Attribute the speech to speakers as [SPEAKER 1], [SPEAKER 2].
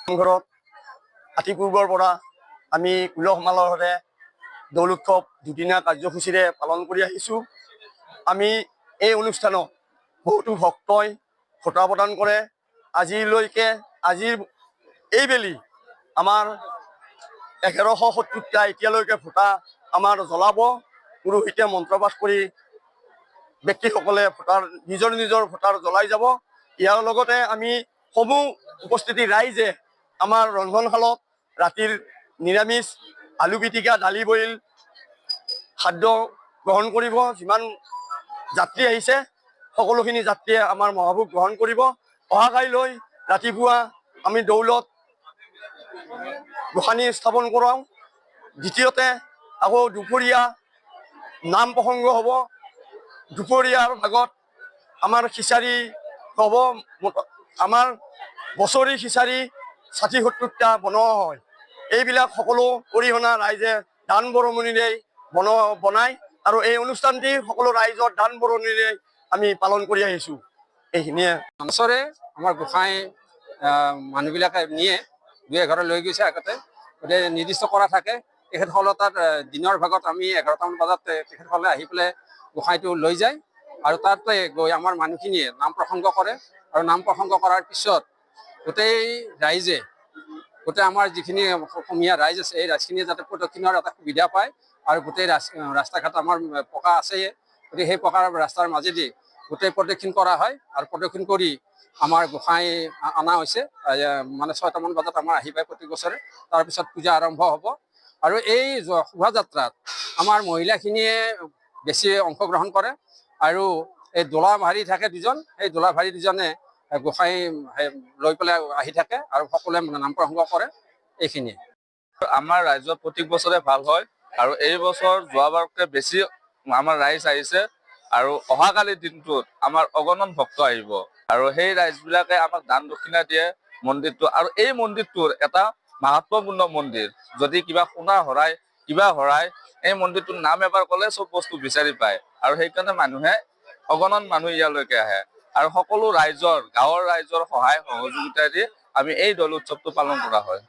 [SPEAKER 1] ঘৰত আতি পূৰ্বৰ পৰা আমি উলহ মালহেৰে দৌল উৎসৱ দুদিনীয়া কাৰ্যসূচীৰে পালন কৰি আহিছোঁ। আমি এই অনুষ্ঠানত বহুতো ভক্তই ফটা প্ৰদান কৰে। আজিৰ এইবেলি আমাৰ 1170টা এতিয়ালৈকে ফটা আমাৰ জ্বলাব। পুৰোহিতে মন্ত্ৰপাঠ কৰি ব্যক্তিসকলে নিজৰ ভোটাৰ জ্বলাই যাব। ইয়াৰ লগতে আমি সমূহ উপস্থিতি ৰাইজে আমাৰ ৰন্ধনশালত ৰাতিৰ নিৰামিষ আলু পিটিকা দালি বইল খাদ্য গ্ৰহণ কৰিব। যিমান যাত্ৰী আহিছে সকলোখিনি যাত্ৰীয়ে আমাৰ মহাভোগ গ্ৰহণ কৰিব। অহাকাইলৈ ৰাতিপুৱা আমি দৌলত গোসানী স্থাপন কৰাওঁ। দ্বিতীয়তে আকৌ দুপৰীয়া নাম প্ৰসংগ হ'ব। দুপৰীয়াৰ ভাগত আমাৰ খিচাৰি হ'ব। আমাৰ বছৰি খিচাৰি 60-70টা বনোৱা হয়। এইবিলাক সকলো অৰিহণা ৰাইজে দান বৰঙণিৰে বনায় আৰু এই অনুষ্ঠানটি সকলো ৰাইজৰ দান বৰঙণিৰে আমি পালন কৰি আহিছোঁ। এইখিনিয়ে
[SPEAKER 2] বছৰে আমাৰ গোসাঁই মানুহবিলাকে নিয়ে, দুই এঘাৰ লৈ গৈছে আগতে। গতিকে নিৰ্দিষ্ট কৰা থাকে। তেখেতসকলৰ তাত দিনৰ ভাগত আমি 11টামান বজাত তেখেতসকলে আহি পেলাই গোসাঁইটো লৈ যায় আৰু তাতে গৈ আমাৰ মানুহখিনিয়ে নাম প্ৰসংগ কৰে। আৰু নাম প্ৰসংগ কৰাৰ পিছত গোটেই ৰাইজে, গোটেই আমাৰ যিখিনি অসমীয়া ৰাইজ আছে এই ৰাইজখিনিয়ে যাতে প্ৰদক্ষিণৰ এটা সুবিধা পায়। আৰু গোটেই ৰাস্তা ঘাট আমাৰ পকা আছেয়ে, গতিকে সেই পকা ৰাস্তাৰ মাজেদি গোটেই প্ৰদক্ষিণ কৰা হয়। আৰু প্ৰদক্ষিণ কৰি আমাৰ গোসাঁই অনা হৈছে। মানে 6টামান বজাত আমাৰ আহি পায় প্ৰতি বছৰে। তাৰপিছত পূজা আৰম্ভ হ'ব। আৰু এই শোভাযাত্ৰাত আমাৰ মহিলাখিনিয়ে বেছি অংশগ্ৰহণ কৰে। আৰু এই দোলাভাৰী থাকে দুজন, সেই দোলাভাৰী দুজনে গোসাঁই লৈ পেলাই আহি থাকে আৰু সকলোৱে নাম প্ৰসংগ কৰে। এইখিনিয়ে
[SPEAKER 3] আমাৰ ৰাইজৰ প্ৰত্যেক বছৰে ভাল হয় আৰু এই বছৰ যোৱাবাৰতকৈ বেছি আমাৰ ৰাইজ আহিছে। আৰু অহাকালিৰ দিনটোত আমাৰ অগণন ভক্ত আহিব আৰু সেই ৰাইজবিলাকে আমাক দান দক্ষিণা দিয়ে মন্দিৰটো। আৰু এই মন্দিৰটোৰ এটা মাহাত্ম্যপূৰ্ণ মন্দিৰ। যদি কিবা সোণা হৰাই কিবা হৰাই এই মন্দিৰটোৰ নাম এবাৰ ক'লে চব বস্তু বিচাৰি পায়। আৰু সেইকাৰণে অগণন মানুহ ইয়ালৈকে আহে আৰু সকলো ৰাইজৰ গাঁৱৰ ৰাইজৰ সহায় সহযোগিতা দি আমি এই দৌল উৎসৱটো পালন কৰা হয়।